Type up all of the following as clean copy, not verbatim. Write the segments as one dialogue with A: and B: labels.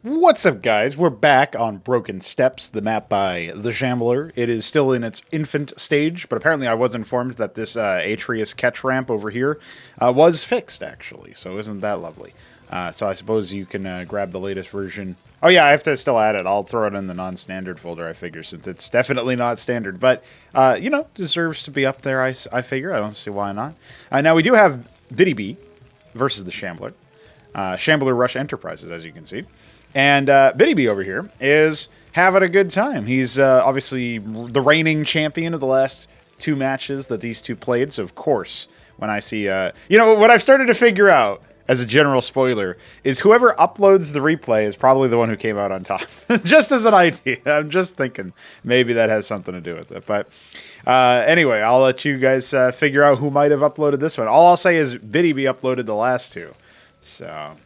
A: What's up, guys? We're back on Broken Steps, the map by TheShambler. It is still in its infant stage, but apparently I was informed that this Atreus catch ramp over here was fixed, actually, so isn't that lovely? So I suppose you can grab the latest version. Oh yeah, I have to still add it. I'll throw it in the non-standard folder, I figure, since it's definitely not standard. But, you know, deserves to be up there, I figure. I don't see why not. Now, we do have Btyb88 versus TheShambler. Shambler Rush Enterprises, as you can see. And Btyb88 over here is having a good time. He's obviously the reigning champion of the last two matches that these two played. So, of course, when I see... you know, what I've started to figure out, as a general spoiler, is whoever uploads the replay is probably the one who came out on top. Just as an idea. I'm just thinking maybe that has something to do with it. But anyway, I'll let you guys figure out who might have uploaded this one. All I'll say is Btyb88 uploaded the last two. So...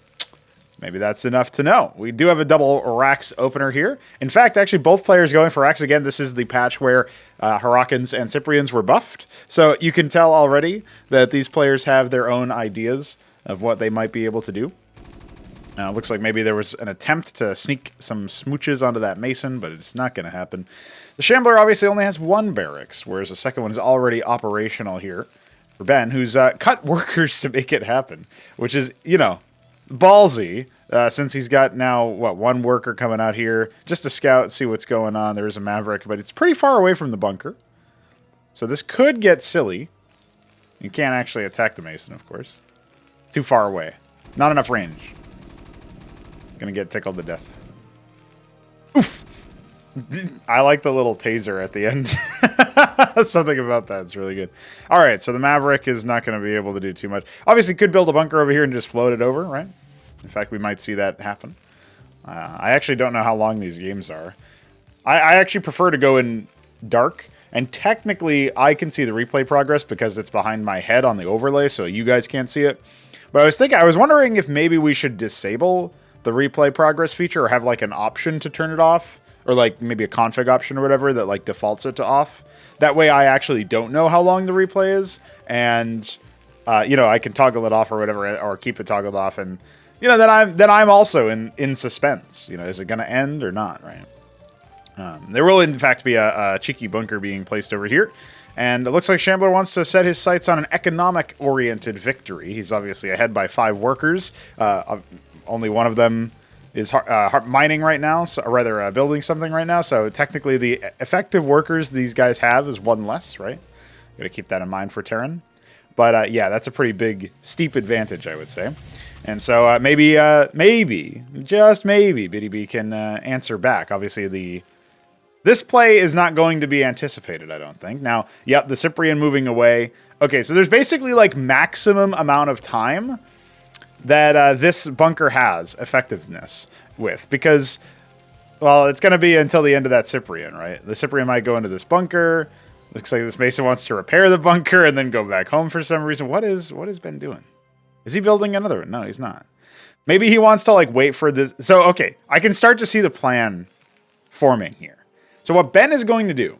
A: maybe that's enough to know. We do have a double Rax opener here. In fact, actually, both players going for Rax. Again, this is the patch where Hurricanes and Cyprians were buffed. So you can tell already that these players have their own ideas of what they might be able to do. Looks like maybe there was an attempt to sneak some smooches onto that Mason, but it's not going to happen. The Shambler obviously only has one barracks, whereas the second one is already operational here for Ben, who's cut workers to make it happen, which is, you know, ballsy, since he's got now, what, one worker coming out here just to scout, see what's going on. There's a Maverick, but it's pretty far away from the bunker. So this could get silly. You can't actually attack the Mason, of course. Too far away. Not enough range. Gonna get tickled to death. Oof! I like the little taser at the end. Something about that's really good. All right, so the Maverick is not going to be able to do too much. Obviously, could build a bunker over here and just float it over, right? In fact, we might see that happen. I actually don't know how long these games are. I actually prefer to go in dark, and technically, I can see the replay progress because it's behind my head on the overlay, so you guys can't see it. But I was wondering if maybe we should disable the replay progress feature or have like an option to turn it off. Or like maybe a config option or whatever that like defaults it to off. That way I actually don't know how long the replay is. And, you know, I can toggle it off or whatever, or keep it toggled off. And, you know, then I'm also in suspense. You know, is it going to end or not, right? There will, in fact, be a cheeky bunker being placed over here. And it looks like Shambler wants to set his sights on an economic-oriented victory. He's obviously ahead by 5 workers. Only one of them is mining right now, or rather building something right now. So technically the effective workers these guys have is one less, right? Gotta keep that in mind for Terran. But yeah, that's a pretty big, steep advantage, I would say. And so maybe, just maybe, Btyb88 can answer back. Obviously, this play is not going to be anticipated, I don't think. Now, yep, the Cyprian moving away. Okay, so there's basically like maximum amount of time that this bunker has effectiveness with, because, well, it's going to be until the end of that Cyprian, right? The Cyprian might go into this bunker. Looks like this Mason wants to repair the bunker and then go back home for some reason. What is Ben doing? Is he building another one? No, he's not. Maybe he wants to like wait for this. So, okay, I can start to see the plan forming here. So what Ben is going to do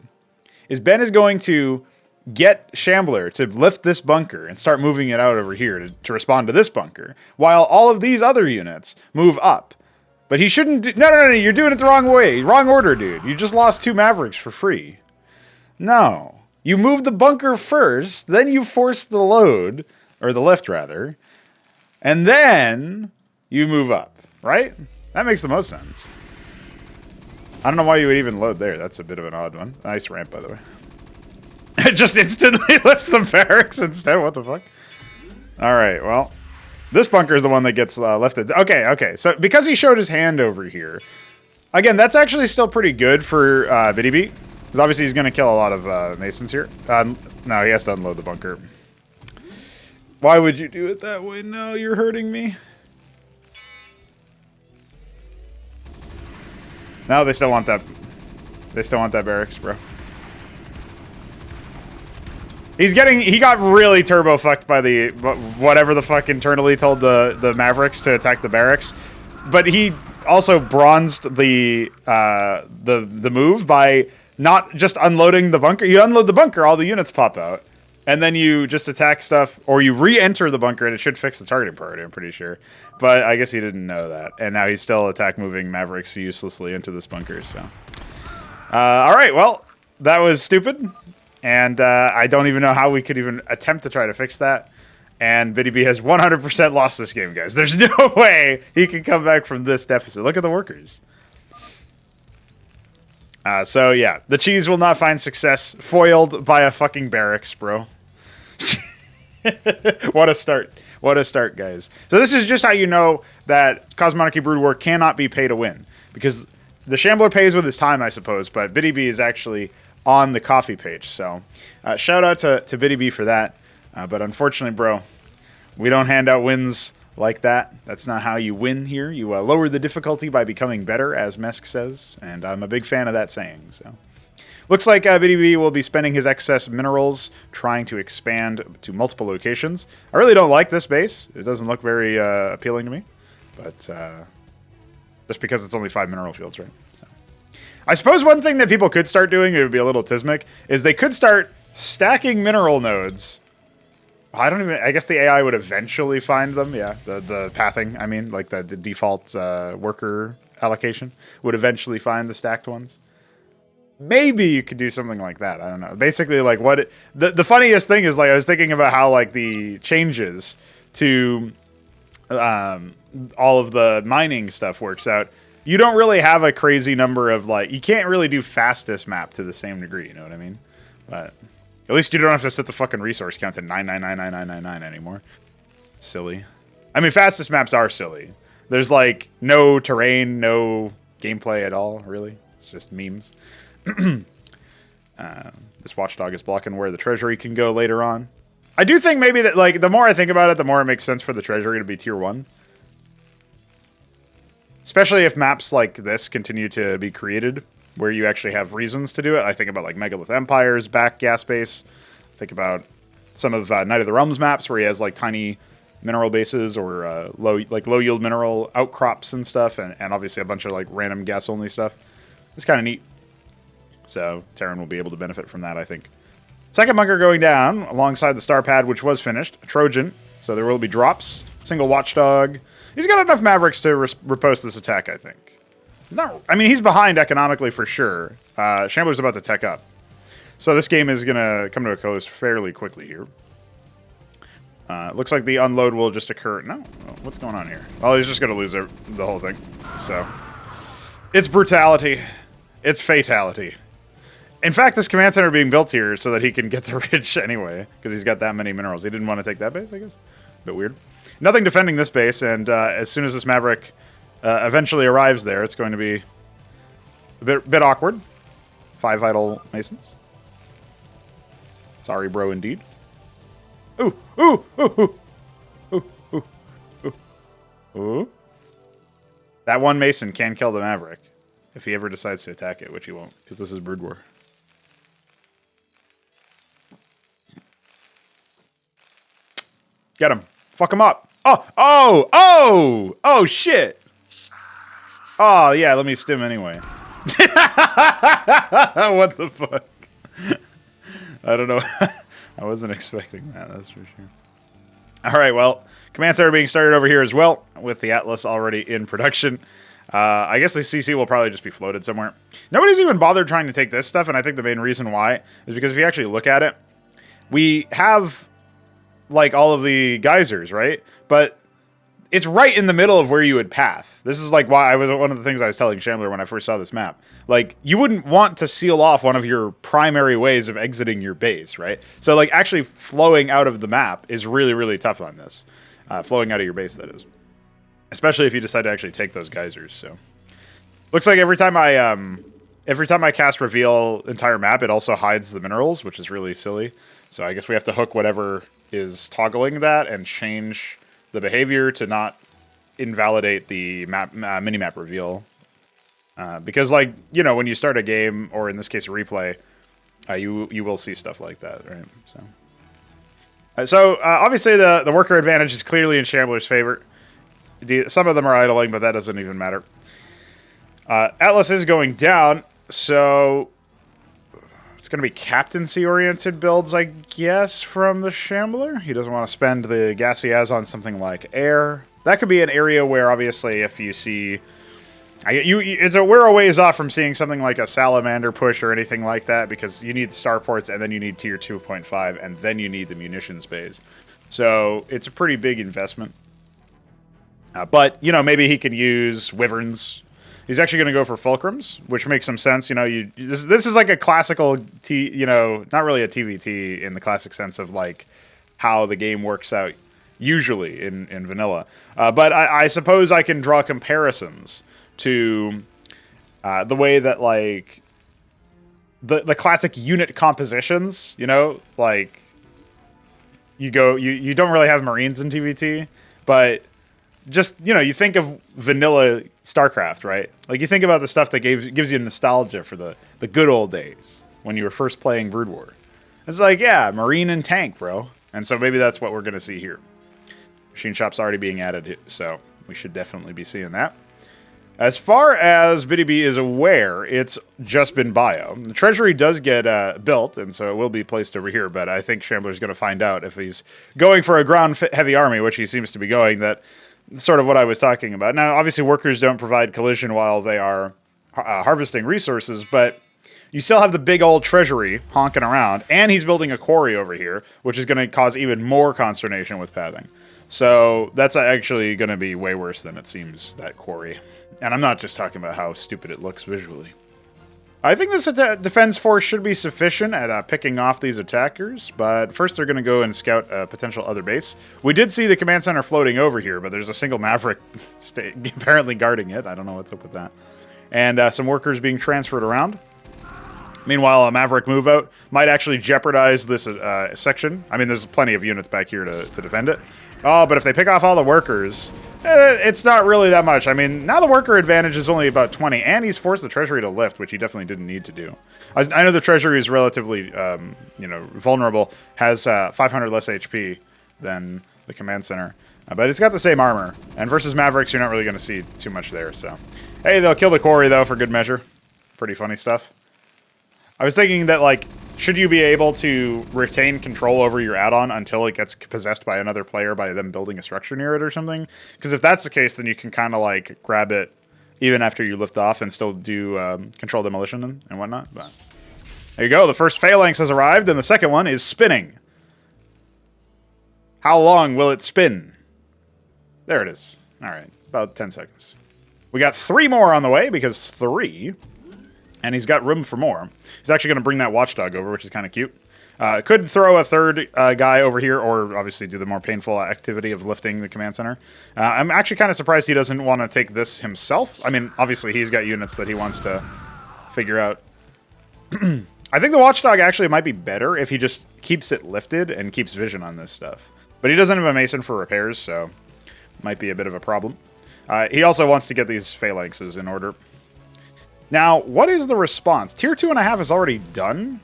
A: is Ben is going to get Shambler to lift this bunker and start moving it out over here to respond to this bunker, while all of these other units move up. But he shouldn't do... No, you're doing it the wrong way. Wrong order, dude. You just lost 2 Mavericks for free. No. You move the bunker first, then you force the load, or the lift, rather, and then you move up, right? That makes the most sense. I don't know why you would even load there. That's a bit of an odd one. Nice ramp, by the way. It just instantly lifts the barracks instead. What the fuck? All right, well, this bunker is the one that gets lifted. Okay. So because he showed his hand over here, again, that's actually still pretty good for Btyb88. Because obviously he's going to kill a lot of Masons here. No, he has to unload the bunker. Why would you do it that way? No, you're hurting me. No, they still want that. They still want that barracks, bro. He got really turbo fucked by the whatever the fuck internally told the Mavericks to attack the barracks, but he also bronzed the move by not just unloading the bunker. You unload the bunker, all the units pop out, and then you just attack stuff, or you re-enter the bunker, and it should fix the targeting priority, I'm pretty sure. But I guess he didn't know that, and now he's still attack-moving Mavericks uselessly into this bunker, so... Alright, well, that was stupid, and I don't even know how we could even attempt to try to fix that. And Btyb has 100% lost this game, guys. There's no way he can come back from this deficit. Look at the workers. So, yeah. The cheese will not find success. Foiled by a fucking barracks, bro. What a start. What a start, guys. So this is just how you know that Cosmonarchy Brood War cannot be pay to win. Because the Shambler pays with his time, I suppose. But Btyb is actually on the coffee page. So, shout out to Btyb for that. But unfortunately, bro, we don't hand out wins like that. That's not how you win here. You lower the difficulty by becoming better, as Mesk says, and I'm a big fan of that saying. So, looks like Btyb will be spending his excess minerals trying to expand to multiple locations. I really don't like this base. It doesn't look very appealing to me, but just because it's only 5 mineral fields, right? So, I suppose one thing that people could start doing, it would be a little Tismic, is they could start stacking mineral nodes. I guess the AI would eventually find them. Yeah, the pathing, I mean, like the default worker allocation would eventually find the stacked ones. Maybe you could do something like that. I don't know. Basically, like the funniest thing is, like, I was thinking about how, like, the changes to all of the mining stuff works out. You don't really have a crazy number of, like, you can't really do fastest map to the same degree, you know what I mean? But at least you don't have to set the fucking resource count to 9999999 anymore. Silly. I mean, fastest maps are silly. There's, like, no terrain, no gameplay at all, really. It's just memes. This watchdog is blocking where the treasury can go later on. I do think maybe that, like, the more I think about it, the more it makes sense for the treasury to be tier 1. Especially if maps like this continue to be created, where you actually have reasons to do it. I think about, like, Megalith Empire's back gas base. I think about some of Night of the Realms maps where he has, like, tiny mineral bases or low yield mineral outcrops and stuff, and obviously a bunch of, like, random gas only stuff. It's kind of neat. So Terran will be able to benefit from that, I think. Second bunker going down alongside the star pad, which was finished. Trojan. So there will be drops. Single watchdog. He's got enough Mavericks to repost this attack, I think. He's not. I mean, he's behind economically for sure. Shambler's about to tech up. So this game is going to come to a close fairly quickly here. Looks like the unload will just occur. No, what's going on here? Well, he's just going to lose the whole thing. So it's brutality. It's fatality. In fact, this command center being built here so that he can get the ridge anyway, because he's got that many minerals. He didn't want to take that base, I guess. Bit weird. Nothing defending this base, and as soon as this Maverick eventually arrives there, it's going to be a bit awkward. 5 vital masons. Sorry, bro, indeed. Ooh, ooh, ooh, ooh, ooh, ooh, ooh. That one mason can kill the Maverick if he ever decides to attack it, which he won't, because this is Brood War. Get him. Fuck him up. Oh, oh, oh, oh, shit. Oh, yeah, let me stim anyway. What the fuck? I don't know. I wasn't expecting that, that's for sure. All right, well, command center being started over here as well, with the Atlas already in production. I guess the CC will probably just be floated somewhere. Nobody's even bothered trying to take this stuff, and I think the main reason why is because if you actually look at it, we have, like, all of the geysers, right? But it's right in the middle of where you would path. This is, like, why one of the things I was telling Shambler when I first saw this map. Like, you wouldn't want to seal off one of your primary ways of exiting your base, right? So, like, actually flowing out of the map is really, really tough on this. Flowing out of your base, that is. Especially if you decide to actually take those geysers, so. Looks like every time I cast reveal entire map, it also hides the minerals, which is really silly. So I guess we have to hook whatever is toggling that and change the behavior to not invalidate the map mini-map reveal. Because, like, you know, when you start a game, or in this case a replay, you will see stuff like that, right? So, obviously the worker advantage is clearly in Shambler's favor. Some of them are idling, but that doesn't even matter. Atlas is going down, so It's going to be captaincy-oriented builds, I guess, from the Shambler. He doesn't want to spend the gas he has on something like air. That could be an area where, obviously, if you see... we're a ways off from seeing something like a salamander push or anything like that, because you need the starports, and then you need tier 2.5, and then you need the munitions bays. So it's a pretty big investment. But, you know, maybe he could use wyverns. He's actually going to go for fulcrums, which makes some sense. You know, this is like a classical not really a TVT in the classic sense of like how the game works out usually in vanilla. But I suppose I can draw comparisons to the way that like the classic unit compositions, you know, like you don't really have Marines in TVT, but just, you know, you think of vanilla Starcraft, right? Like, you think about the stuff that gives you nostalgia for the good old days when you were first playing Brood War. It's like, yeah, Marine and tank, bro. And so maybe that's what we're going to see here. Machine shop's already being added, so we should definitely be seeing that. As far as Btyb is aware, it's just been bio. The treasury does get built, and so it will be placed over here, but I think Shambler's going to find out if he's going for a ground-heavy army, which he seems to be going, that... sort of what I was talking about. Now, obviously, workers don't provide collision while they are harvesting resources, but you still have the big old treasury honking around, and he's building a quarry over here, which is going to cause even more consternation with pathing. So that's actually going to be way worse than it seems, that quarry. And I'm not just talking about how stupid it looks visually. I think this defense force should be sufficient at picking off these attackers, but first they're going to go and scout a potential other base. We did see the command center floating over here, but there's a single Maverick apparently guarding it. I don't know what's up with that. And some workers being transferred around. Meanwhile, a Maverick move out might actually jeopardize this section. I mean, there's plenty of units back here to defend it. Oh, but if they pick off all the workers, it's not really that much. I mean, now the worker advantage is only about 20, and he's forced the treasury to lift, which he definitely didn't need to do. I know the treasury is relatively, vulnerable, has 500 less HP than the command center, but it's got the same armor. And versus Mavericks, you're not really going to see too much there. So, hey, they'll kill the quarry though for good measure. Pretty funny stuff. I was thinking that, like, should you be able to retain control over your add-on until it gets possessed by another player by them building a structure near it or something? Because if that's the case, then you can kind of, like, grab it even after you lift off and still do control demolition and whatnot. But there you go. The first phalanx has arrived, and the second one is spinning. How long will it spin? There it is. All right. About 10 seconds. We got 3 more on the way, because 3... and he's got room for more. He's actually going to bring that watchdog over, which is kind of cute. Could throw a third guy over here, or obviously do the more painful activity of lifting the command center. I'm actually kind of surprised he doesn't want to take this himself. I mean, obviously he's got units that he wants to figure out. I think the watchdog actually might be better if he just keeps it lifted and keeps vision on this stuff. But he doesn't have a mason for repairs, so might be a bit of a problem. He also wants to get these phalanxes in order. Now, what is the response? Tier 2.5 is already done,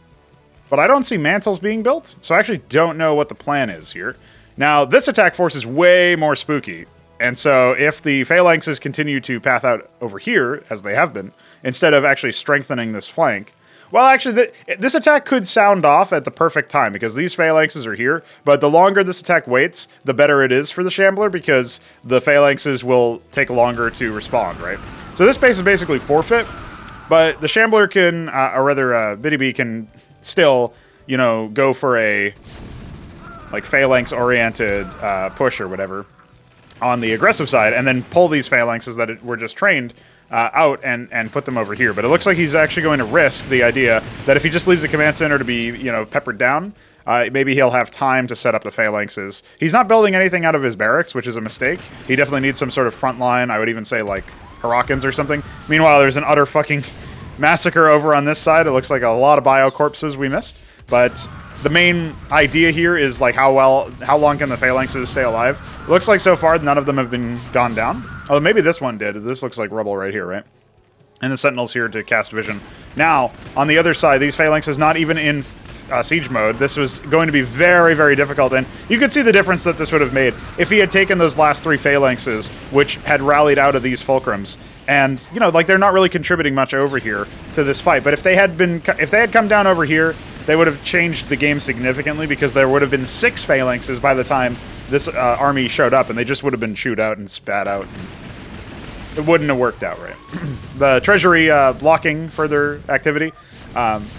A: but I don't see mantles being built, so I actually don't know what the plan is here. Now, this attack force is way more spooky, and so if the phalanxes continue to path out over here, as they have been, instead of actually strengthening this flank, well, actually, this attack could sound off at the perfect time, because these phalanxes are here, but the longer this attack waits, the better it is for the Shambler, because the phalanxes will take longer to respond, right? So this base is basically forfeit. But the Shambler can, or rather, Btyb can still, you know, go for a, like, phalanx-oriented push or whatever on the aggressive side, and then pull these phalanxes that were just trained out and put them over here. But it looks like he's actually going to risk the idea that if he just leaves the command center to be, you know, peppered down, maybe he'll have time to set up the phalanxes. He's not building anything out of his barracks, which is a mistake. He definitely needs some sort of front line. I would even say, like, Hurricanes or something. Meanwhile, there's an utter fucking massacre over on this side. It looks like a lot of bio corpses we missed. But the main idea here is, like, how long can the phalanxes stay alive? It looks like so far none of them have been gone down. Oh, maybe this one did. This looks like rubble right here, right? And the sentinels here to cast vision. Now, on the other side, these phalanxes not even in siege mode. This was going to be very, very difficult, and you could see the difference that this would have made if he had taken those last 3 phalanxes, which had rallied out of these fulcrums, And, you know, like, they're not really contributing much over here to this fight. But if they had come down over here, they would have changed the game significantly, because there would have been 6 phalanxes by the time this army showed up, and they just would have been chewed out and spat out. It wouldn't have worked out right. The treasury blocking further activity. Shambler's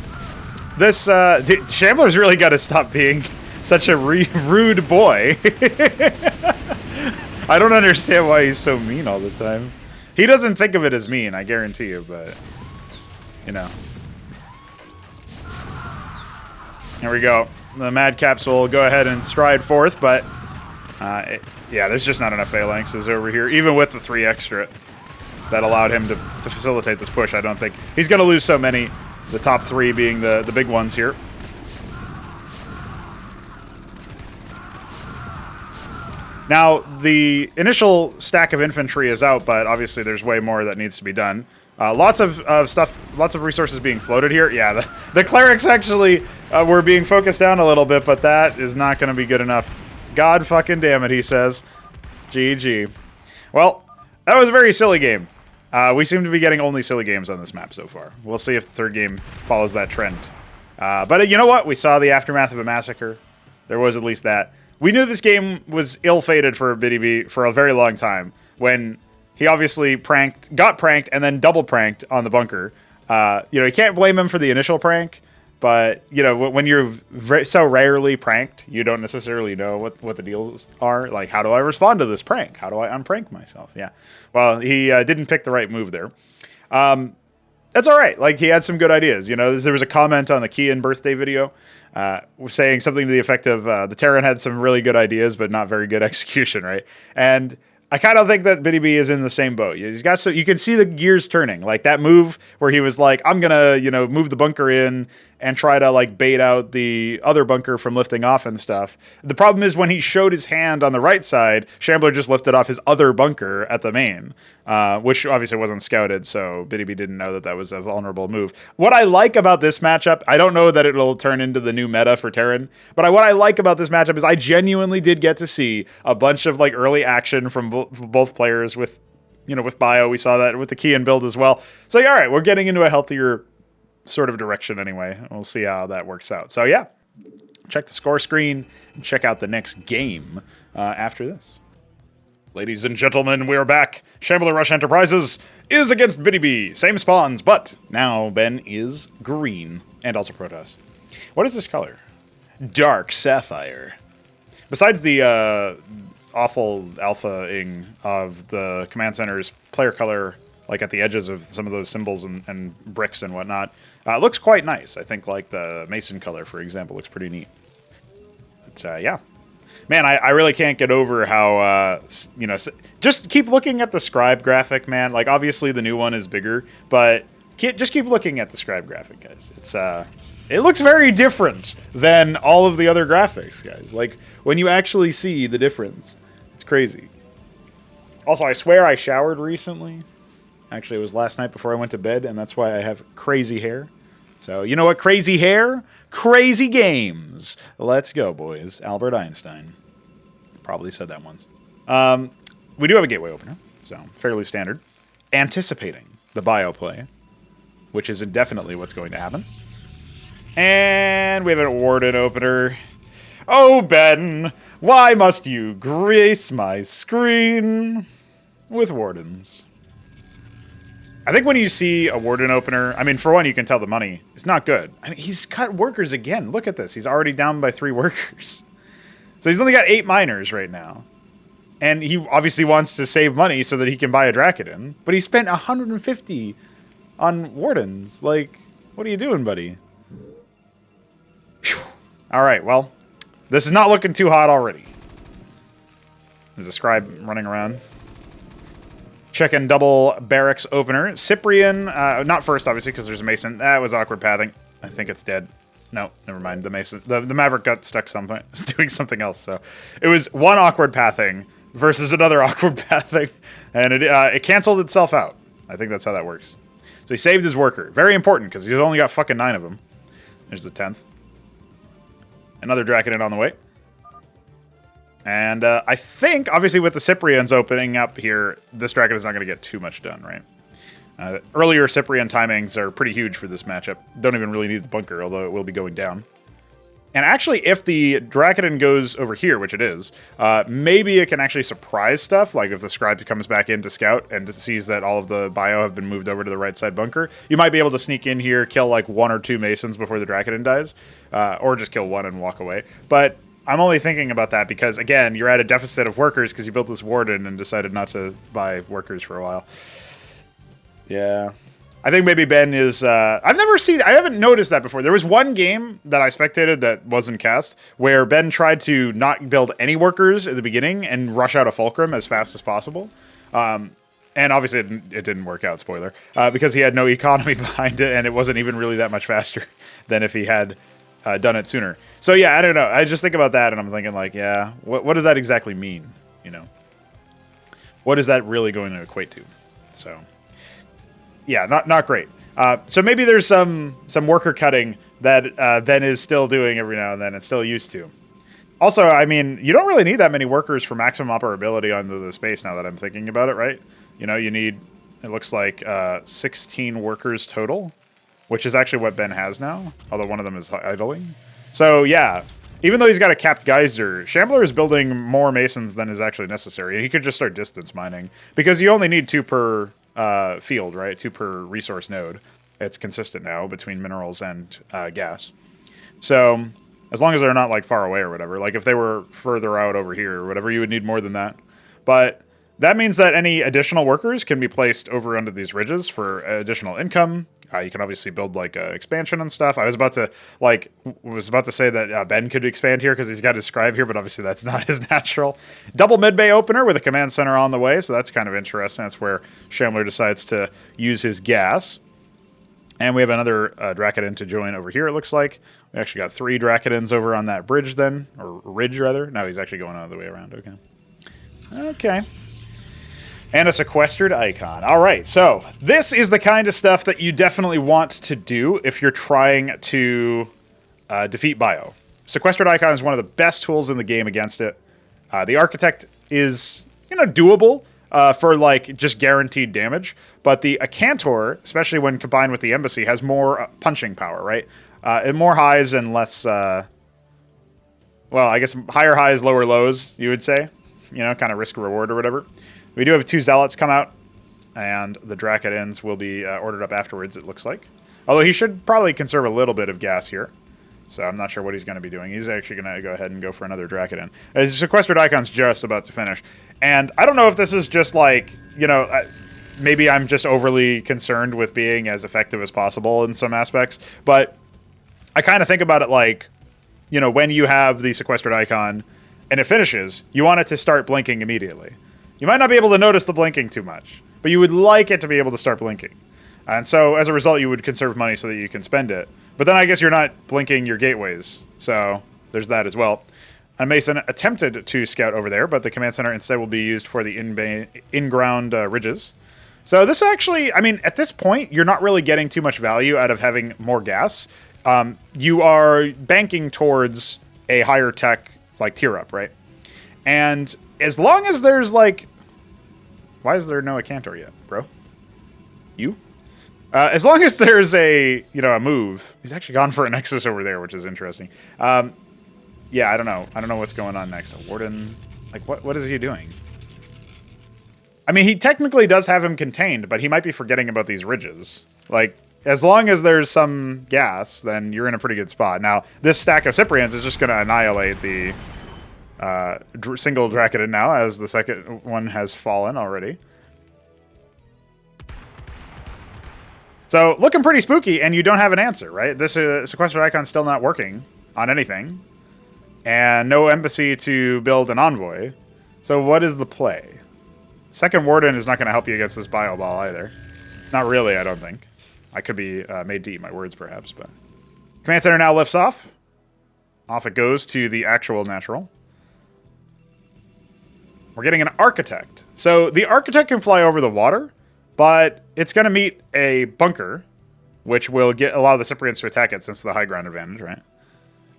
A: really got to stop being such a rude boy. I don't understand why he's so mean all the time. He doesn't think of it as mean, I guarantee you, but, you know. Here we go. The Madcaps will go ahead and stride forth, but, yeah, there's just not enough phalanxes over here, even with the 3 extra that allowed him to facilitate this push. I don't think he's going to lose so many, the top 3 being the big ones here. Now, the initial stack of infantry is out, but obviously there's way more that needs to be done. Lots of stuff, lots of resources being floated here. Yeah, the clerics actually were being focused down a little bit, but that is not going to be good enough. God fucking damn it, he says. GG. Well, that was a very silly game. We seem to be getting only silly games on this map so far. We'll see if the third game follows that trend. But you know what? We saw the aftermath of a massacre. There was at least that. We knew this game was ill-fated for Btyb for a very long time, when he obviously got pranked, and then double pranked on the bunker. You know, you can't blame him for the initial prank, but, you know, when you're so rarely pranked, you don't necessarily know what the deals are. Like, how do I respond to this prank? How do I unprank myself? Yeah. Well, he didn't pick the right move there. That's all right. Like, he had some good ideas. You know, there was a comment on the Kian birthday video saying something to the effect of the Terran had some really good ideas, but not very good execution, right? And I kind of think that Btyb is in the same boat. He's got so you can see the gears turning, like that move where he was like, "I'm gonna, you know, move the bunker in and try to like bait out the other bunker from lifting off and stuff." The problem is when he showed his hand on the right side, Shambler just lifted off his other bunker at the main, which obviously wasn't scouted, so Btyb didn't know that was a vulnerable move. What I like about this matchup, I don't know that it'll turn into the new meta for Terran, but what I like about this matchup is I genuinely did get to see a bunch of like early action from both players with, you know, with Bio. We saw that with the Kian build as well. So all right, we're getting into a healthier sort of direction anyway. We'll see how that works out. So yeah, check the score screen and check out the next game after this. Ladies and gentlemen, we're back. Shambler Rush Enterprises is against Btyb. Same spawns, but now Ben is green. And also Protoss. What is this color? Dark Sapphire. Besides the awful alpha-ing of the command center's player color, like at the edges of some of those symbols and bricks and whatnot, looks quite nice. I think like the Mason color, for example, looks pretty neat. But yeah. Man, I really can't get over how, you know, just keep looking at the scribe graphic, man. Like, obviously the new one is bigger, but just keep looking at the scribe graphic, guys. It looks very different than all of the other graphics, guys. Like, when you actually see the difference, it's crazy. Also, I swear I showered recently. Actually, it was last night before I went to bed, and that's why I have crazy hair. So, you know what? Crazy hair, crazy games. Let's go, boys. Albert Einstein. Probably said that once. We do have a gateway opener, so fairly standard. Anticipating the bio play, which is indefinitely what's going to happen. And we have a warden opener. Oh, Ben, why must you grace my screen with wardens? I think when you see a warden opener, I mean, for one, you can tell the money is not good. I mean, he's cut workers again. Look at this. He's already down by 3 workers. So he's only got 8 miners right now. And he obviously wants to save money so that he can buy a Drakadin. But he spent 150 on wardens. Like, what are you doing, buddy? Whew. All right, well, this is not looking too hot already. There's a scribe running around. Checking double barracks opener. Cyprian, not first, obviously, because there's a Mason. That was awkward pathing. I think it's dead. No, never mind. The Mason, the Maverick got stuck doing something else. So it was one awkward pathing versus another awkward pathing, and it canceled itself out. I think that's how that works. So he saved his worker. Very important, because he's only got fucking 9 of them. There's the 10th. Another Drakadin on the way. And I think, obviously, with the Cyprians opening up here, this Drakadin is not going to get too much done, right? Earlier Cyprian timings are pretty huge for this matchup. Don't even really need the bunker, although it will be going down. And actually, if the Dracodon goes over here, which it is, maybe it can actually surprise stuff. Like if the Scribe comes back in to scout and sees that all of the bio have been moved over to the right side bunker, you might be able to sneak in here, kill like 1 or 2 Masons before the Dracodon dies, or just kill 1 and walk away. But I'm only thinking about that because, again, you're at a deficit of workers because you built this Warden and decided not to buy workers for a while. Yeah. I think maybe Ben is... I haven't noticed that before. There was one game that I spectated that wasn't cast where Ben tried to not build any workers at the beginning and rush out a Fulcrum as fast as possible. And obviously it didn't work out, spoiler, because he had no economy behind it and it wasn't even really that much faster than if he had done it sooner. So yeah, I don't know. I just think about that and I'm thinking like, yeah, what does that exactly mean? You know, what is that really going to equate to? So... yeah, not great. So maybe there's some worker cutting that Ben is still doing every now and then and still used to. Also, I mean, you don't really need that many workers for maximum operability onto the space now that I'm thinking about it, right? You know, you need, it looks like 16 workers total, which is actually what Ben has now, although one of them is idling. So yeah, even though he's got a capped geyser, Shambler is building more Masons than is actually necessary. He could just start distance mining because you only need 2 per... field, right? 2 per resource node. It's consistent now between minerals and gas. So as long as they're not like far away or whatever, like if they were further out over here or whatever, you would need more than that. But that means that any additional workers can be placed over under these ridges for additional income. You can obviously build like expansion and stuff. I was about to say that Ben could expand here because he's got his scribe here, but obviously that's not his natural. Double mid bay opener with a command center on the way, so that's kind of interesting. That's where Shambler decides to use his gas. And we have another Dracodon to join over here, it looks like. We actually got 3 Dracodons over on that bridge then, or ridge rather. No, he's actually going all the way around. Okay. Okay. And a sequestered icon. All right, so this is the kind of stuff that you definitely want to do if you're trying to defeat bio. Sequestered icon is one of the best tools in the game against it. The architect is, you know, doable for like just guaranteed damage, but the Acantor, especially when combined with the embassy, has more punching power, right? And more highs and less, well, I guess higher highs, lower lows, you would say. You know, kind of risk reward or whatever. We do have 2 Zealots come out, and the Dracodons will be ordered up afterwards, it looks like. Although he should probably conserve a little bit of gas here, so I'm not sure what he's going to be doing. He's actually going to go ahead and go for another Dracodon. His Sequestered Icon's just about to finish. And I don't know if this is just like, you know, maybe I'm just overly concerned with being as effective as possible in some aspects, but I kind of think about it like, you know, when you have the Sequestered Icon and it finishes, you want it to start blinking immediately. You might not be able to notice the blinking too much, but you would like it to be able to start blinking. And so, as a result, you would conserve money so that you can spend it. But then I guess you're not blinking your gateways, so there's that as well. And Mason attempted to scout over there, but the command center instead will be used for the in-ground ridges. So this actually, I mean, at this point, you're not really getting too much value out of having more gas. You are banking towards a higher tech, like, tier up, right? And as long as there's, like... Why is there no Acantor yet, bro? You? As long as there's a, you know, a move. He's actually gone for a Nexus over there, which is interesting. Yeah, I don't know. I don't know what's going on next. A Warden... Like, what is he doing? I mean, he technically does have him contained, but he might be forgetting about these ridges. Like, as long as there's some gas, then you're in a pretty good spot. Now, this stack of Cyprians is just going to annihilate the... single Dracodon now, as the second one has fallen already. So, looking pretty spooky, and you don't have an answer, right? This Sequestered Icon's still not working on anything. And no embassy to build an envoy. So what is the play? Second Warden is not going to help you against this Bio Ball either. Not really, I don't think. I could be made to eat my words, perhaps, but... Command Center now lifts off. Off it goes to the actual natural. We're getting an Architect. So the Architect can fly over the water, but it's going to meet a bunker, which will allow the Cyprians to attack it since the high ground advantage, right?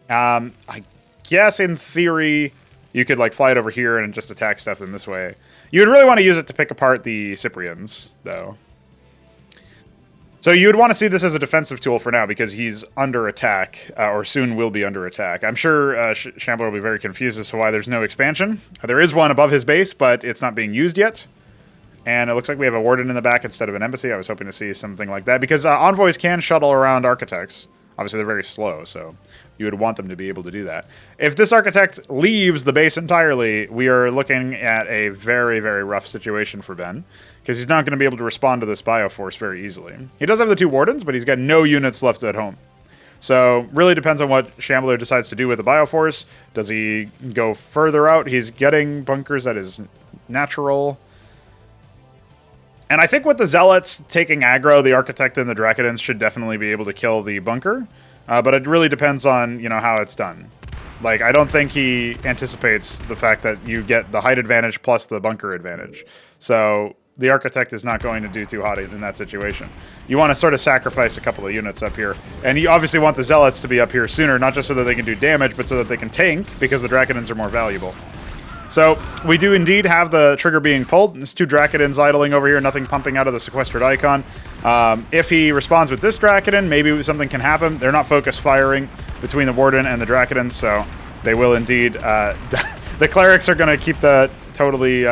A: I guess in theory you could like fly it over here and just attack stuff in this way. You would really want to use it to pick apart the Cyprians, though. So you would want to see this as a defensive tool for now because he's under attack, or soon will be under attack. I'm sure Shambler will be very confused as to why there's no expansion. There is one above his base, but it's not being used yet. And it looks like we have a warden in the back instead of an embassy. I was hoping to see something like that because envoys can shuttle around architects. Obviously, they're very slow, so you would want them to be able to do that. If this architect leaves the base entirely, we are looking at a very, very rough situation for Ben, because he's not going to be able to respond to this Bioforce very easily. He does have the 2 wardens, but he's got no units left at home. So, really depends on what Shambler decides to do with the Bioforce. Does he go further out? He's getting bunkers that is natural. And I think with the Zealots taking aggro, the Architect and the Dracodins should definitely be able to kill the bunker. But it really depends on, you know, how it's done. Like, I don't think he anticipates the fact that you get the height advantage plus the bunker advantage. So the Architect is not going to do too hot in that situation. You want to sort of sacrifice a couple of units up here. And you obviously want the Zealots to be up here sooner, not just so that they can do damage, but so that they can tank, because the Dracodins are more valuable. So, we do indeed have the trigger being pulled. There's 2 Dracodins idling over here, nothing pumping out of the sequestered icon. If he responds with this Dracodin, maybe something can happen. They're not focus firing between the Warden and the Dracodins, so they will indeed... the Clerics are going to keep that totally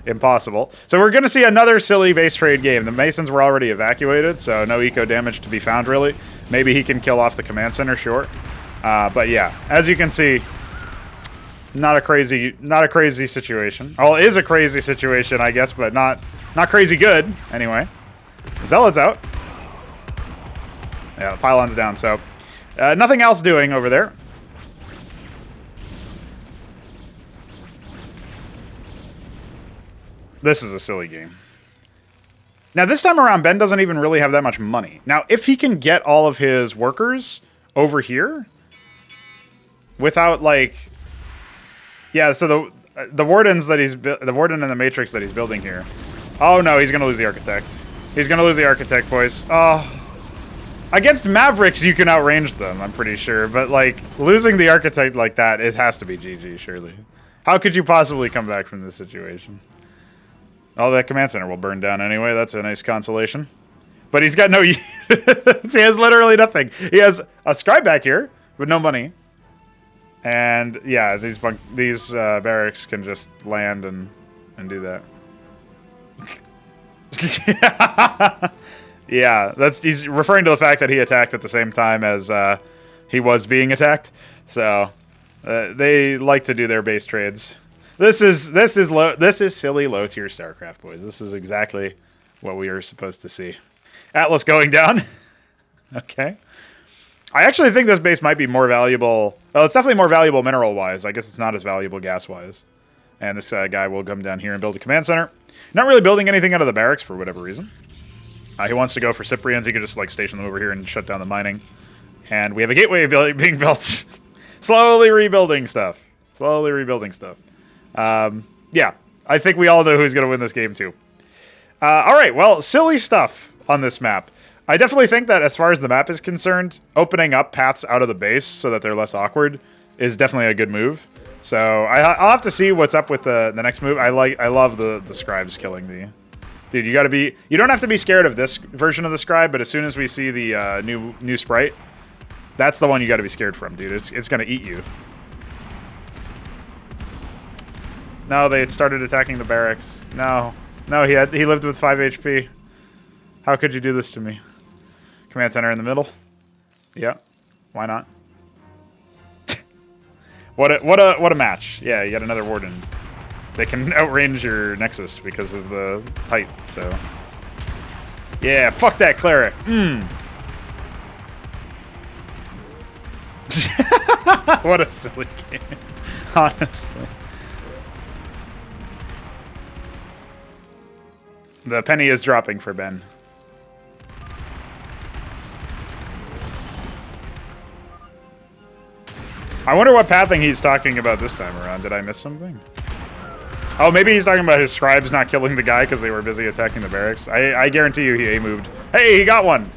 A: impossible. So we're going to see another silly base trade game. The Masons were already evacuated, so no eco damage to be found, really. Maybe he can kill off the command center, sure. But yeah, as you can see... Not a crazy situation. Well, it is a crazy situation, I guess, but not crazy good. Anyway, Zealot's out. Yeah, the pylon's down. So nothing else doing over there. This is a silly game. Now this time around, Ben doesn't even really have that much money. Now, if he can get all of his workers over here without like. Yeah, so the wardens that the warden and the matrix that he's building here. Oh no, he's gonna lose the architect. He's gonna lose the architect, boys. Oh, against Mavericks you can outrange them, I'm pretty sure. But like losing the architect like that, it has to be GG, surely. How could you possibly come back from this situation? Oh, that command center will burn down anyway. That's a nice consolation. But he's got no. He has literally nothing. He has a scribe back here, but no money. And yeah, these barracks can just land and do that. Yeah, he's referring to the fact that he attacked at the same time as he was being attacked. So they like to do their base trades. This is silly low tier StarCraft, boys. This is exactly what we are supposed to see. Atlas going down. Okay. I actually think this base might be more valuable. Well, it's definitely more valuable mineral-wise. I guess it's not as valuable gas-wise. And this guy will come down here and build a command center. Not really building anything out of the barracks for whatever reason. He wants to go for Cyprians. He could just like station them over here and shut down the mining. And we have a gateway being built. Slowly rebuilding stuff. Slowly rebuilding stuff. Yeah, I think we all know who's going to win this game too. All right, well, silly stuff on this map. I definitely think that as far as the map is concerned, opening up paths out of the base so that they're less awkward is definitely a good move. So I'll have to see what's up with the next move. I love the scribes killing the... Dude, you don't have to be scared of this version of the scribe, but as soon as we see the new sprite, that's the one you got to be scared from, dude. It's going to eat you. No, they had started attacking the barracks. No, he lived with 5 HP. How could you do this to me? Command center in the middle. Yeah, why not? What a match! Yeah, you got another warden. They can outrange your nexus because of the height. So yeah, fuck that cleric. What a silly game, honestly. The penny is dropping for Ben. I wonder what pathing he's talking about this time around. Did I miss something? Oh, maybe he's talking about his scribes not killing the guy because they were busy attacking the barracks. I guarantee you he A-moved. Hey, he got one!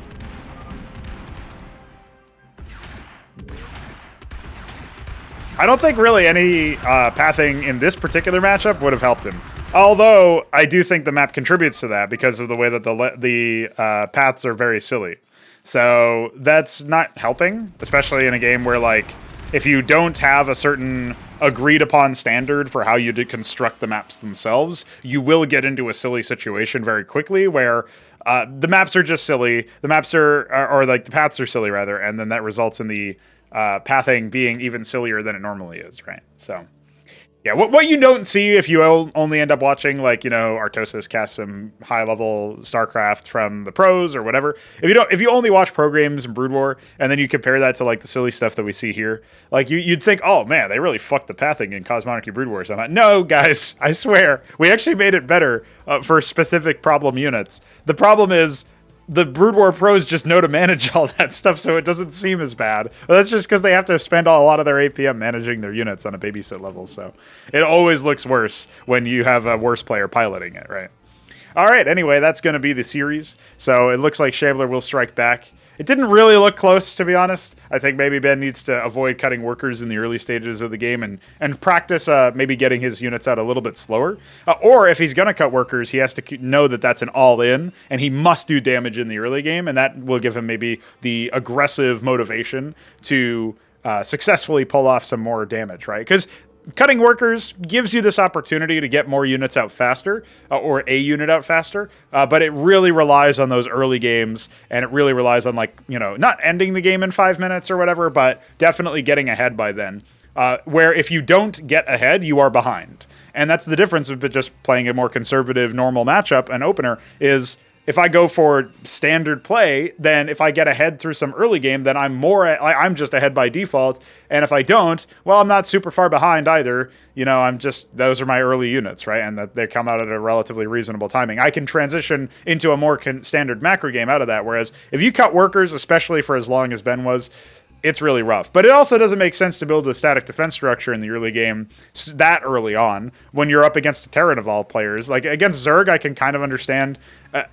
A: I don't think really any pathing in this particular matchup would have helped him. Although I do think the map contributes to that because of the way that the paths are very silly. So that's not helping, especially in a game where, like, if you don't have a certain agreed upon standard for how you construct the maps themselves, you will get into a silly situation very quickly where the maps are just silly. The maps or like the paths are silly rather, and then that results in the pathing being even sillier than it normally is, right? So. Yeah, what you don't see if you only end up watching, like, you know, Artosis cast some high-level Starcraft from the pros or whatever. If you only watch pro games and Brood War, and then you compare that to, like, the silly stuff that we see here, like, you'd think, oh, man, they really fucked the pathing in Cosmonarchy Brood War. So I'm like, no, guys, I swear, we actually made it better for specific problem units. The problem is, the Brood War pros just know to manage all that stuff, so it doesn't seem as bad. But that's just because they have to spend a lot of their APM managing their units on a babysit level, so it always looks worse when you have a worse player piloting it, right? All right, anyway, that's going to be the series. So it looks like Shambler will strike back. It didn't really look close, to be honest. I think maybe Ben needs to avoid cutting workers in the early stages of the game and practice maybe getting his units out a little bit slower. Or if he's going to cut workers, he has to know that that's an all-in, and he must do damage in the early game, and that will give him maybe the aggressive motivation to successfully pull off some more damage, right? Because cutting workers gives you this opportunity to get more units out faster, or a unit out faster, but it really relies on those early games, and it really relies on, like, you know, not ending the game in 5 minutes or whatever, but definitely getting ahead by then. Where if you don't get ahead, you are behind. And that's the difference with just playing a more conservative, normal matchup, an opener, is if I go for standard play, then if I get ahead through some early game, then I'm just ahead by default. And if I don't, well, I'm not super far behind either. You know, those are my early units, right? And that they come out at a relatively reasonable timing. I can transition into a more standard macro game out of that. Whereas if you cut workers, especially for as long as Ben was, it's really rough. But it also doesn't make sense to build a static defense structure in the early game that early on when you're up against a Terran of all players. Like, against Zerg, I can kind of understand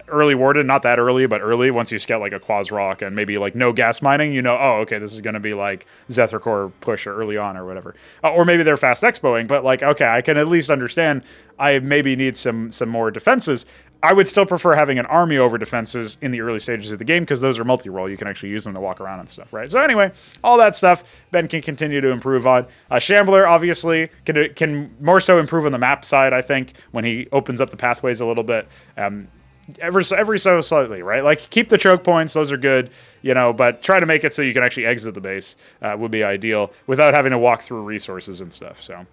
A: early Warden, not that early, but early, once you get like a Quaz Rock and maybe like no gas mining, you know, oh, okay, this is going to be like Zethracore push early on or whatever. Or maybe they're fast expoing, but like, okay, I can at least understand I maybe need some more defenses. I would still prefer having an army over defenses in the early stages of the game because those are multi-role. You can actually use them to walk around and stuff, right? So anyway, all that stuff Ben can continue to improve on. Shambler, obviously, can more so improve on the map side, I think, when he opens up the pathways a little bit. Every so slightly, right? Like, keep the choke points. Those are good, you know, but try to make it so you can actually exit the base would be ideal without having to walk through resources and stuff, so...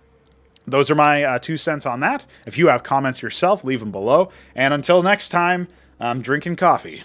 A: Those are my 2 cents on that. If you have comments yourself, leave them below. And until next time, I'm drinking coffee.